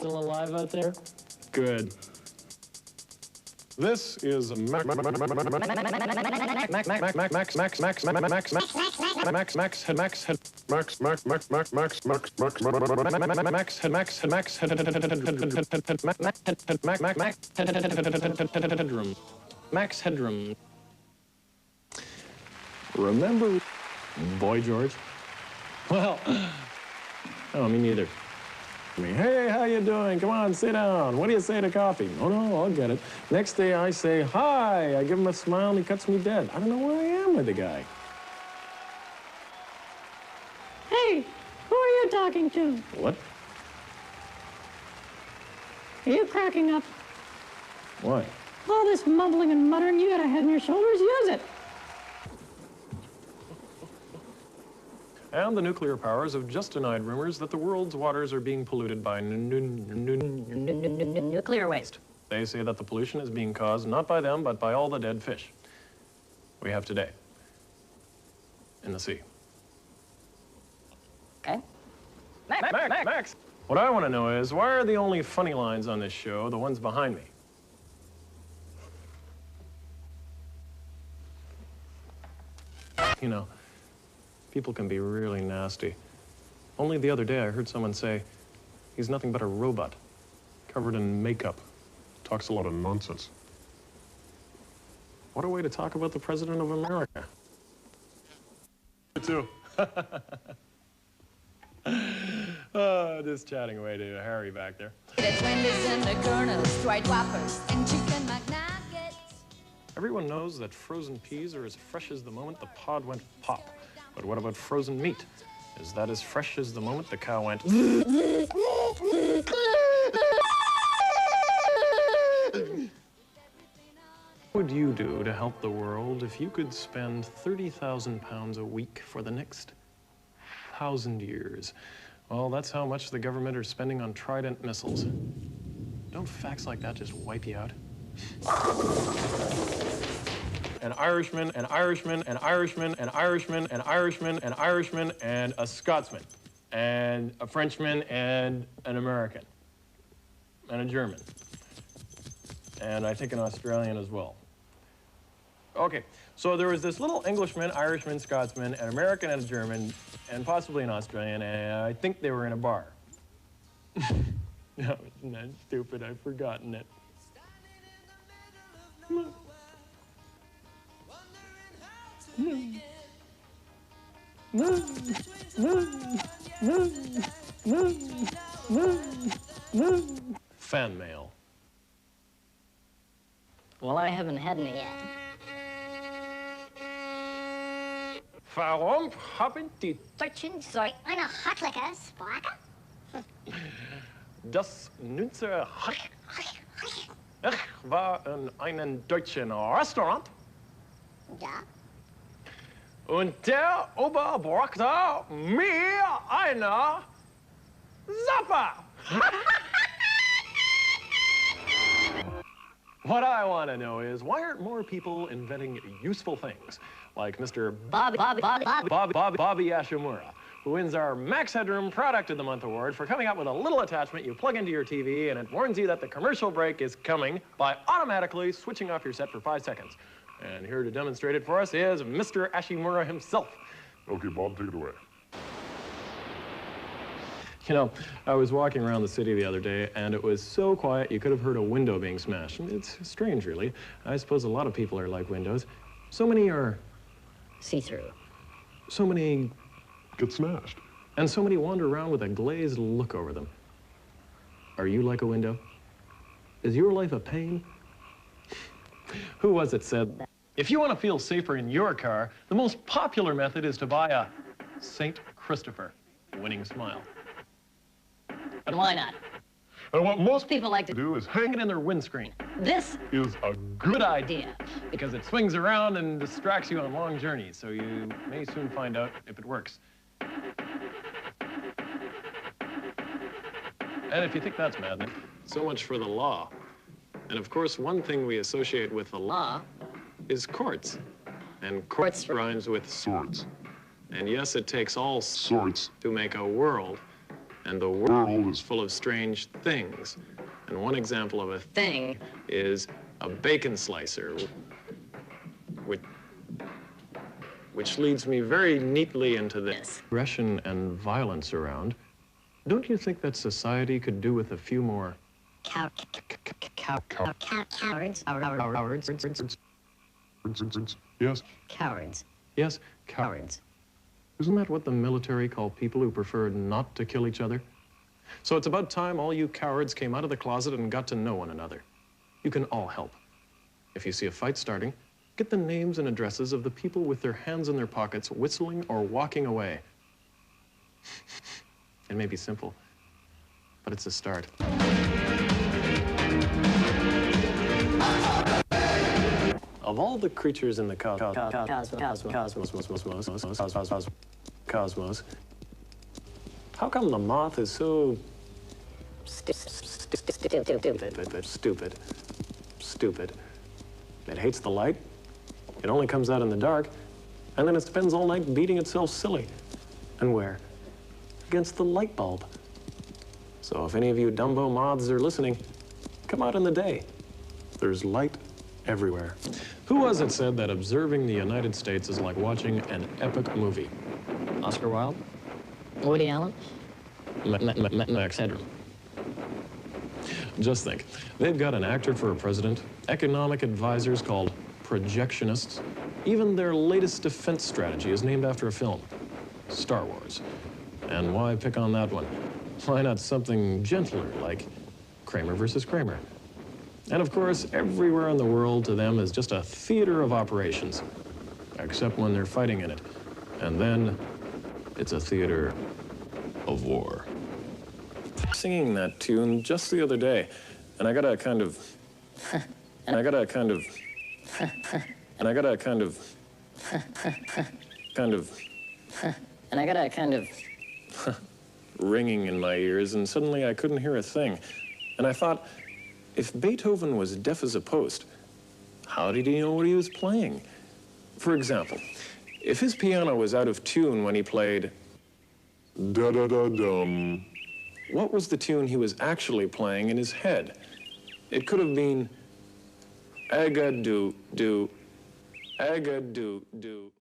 Still alive out there? Good. This is Max Headroom. Max Headroom. Remember Boy George? Well, oh, me neither. Hey, how you doing? Come on, sit down. What do you say to coffee? Oh, no, I'll get it. Next day, I say, hi. I give him a smile, and he cuts me dead. I don't know where I am with the guy. Hey, who are you talking to? What? Are you cracking up? Why? All this mumbling and muttering, you got a head on your shoulders, use it. And the nuclear powers have just denied rumors that the world's waters are being polluted by Nuclear waste. They say that the pollution is being caused not by them, but by all the dead fish we have today in the sea. Okay. Max! What I want to know is, why are the only funny lines on this show the ones behind me? You know, people can be really nasty. Only the other day I heard someone say, he's nothing but a robot, covered in makeup. Talks a lot of nonsense. What a way to talk about the President of America. You too. Oh, just chatting away to Harry back there. Everyone knows that frozen peas are as fresh as the moment the pod went pop. But what about frozen meat? Is that as fresh as the moment the cow went? What would you do to help the world if you could spend 30,000 pounds a week for the next 1,000 years? Well, that's how much the government are spending on Trident missiles. Don't facts like that just wipe you out? An Irishman, an Irishman, an Irishman, an Irishman, an Irishman, an Irishman, and a Scotsman, and a Frenchman, and an American, and a German, and I think an Australian as well. Okay, so there was this little Englishman, Irishman, Scotsman, an American, and a German, and possibly an Australian, and I think they were in a bar. No, isn't that stupid? I've forgotten it. Fan mail. Well, I haven't had any yet. Warum haben die Deutschen soll eine Hartlecker Sprache? das Nünzer Ich war in einem deutschen Restaurant. Ja. Und der Ober brachte mir eine Zappa. What I want to know is, why aren't more people inventing useful things, like Mr. Bobby Ashimura, who wins our Max Headroom Product of the Month award for coming up with a little attachment you plug into your TV and it warns you that the commercial break is coming by automatically switching off your set for 5 seconds. And here to demonstrate it for us is Mr. Ashimura himself. Okay, Bob, take it away. You know, I was walking around the city the other day, and it was so quiet you could have heard a window being smashed. It's strange, really. I suppose a lot of people are like windows. So many are see-through. So many Get smashed. and so many wander around with a glazed look over them. Are you like a window? Is your life a pain? Who was it said, if you want to feel safer in your car, the most popular method is to buy a St. Christopher winning smile. But why not? And what most People like to do is Hang hang it in their windscreen. This is a Good idea, because it swings around and distracts you on long journeys, so you may soon find out if it works. And if you think that's maddening, so much for the law. And of course, one thing we associate with the law is courts. And courts rhymes with swords. And yes, it takes all Swords. to make a world. And the world is full of strange things. And one example of a Thing. is a bacon slicer, which leads me very neatly into this aggression and violence around. Don't you think that society could do with a few more Cowards. Yes. Cowards. Yes, Cowards. Isn't that what the military call people who prefer not to kill each other? So it's about time all you cowards came out of the closet and got to know one another. You can all help. If you see a fight starting, get the names and addresses of the people with their hands in their pockets, whistling or walking away. It may be simple, but it's a start. Of all the creatures in the cosmos, how come the moth is so stupid? It hates the light, it only comes out in the dark, and then it spends all night beating itself silly. And where? Against the light bulb. So if any of you Dumbo moths are listening, come out in the day. There's light everywhere. Who was it said that observing the United States is like watching an epic movie? Oscar Wilde? Woody Allen? Max Headroom. Just think, they've got an actor for a president, economic advisors called projectionists. Even their latest defense strategy is named after a film, Star Wars. And why pick on that one? Why not something gentler, like Kramer versus Kramer? And of course, everywhere in the world to them is just a theater of operations, except when they're fighting in it. And then it's a theater of war. Singing that tune just the other day, and I got a kind of ringing in my ears, and suddenly I couldn't hear a thing. And I thought, if Beethoven was deaf as a post, how did he know what he was playing? For example, if his piano was out of tune when he played da-da-da-dum, what was the tune he was actually playing in his head? It could have been aga-do-do, aga-do-do.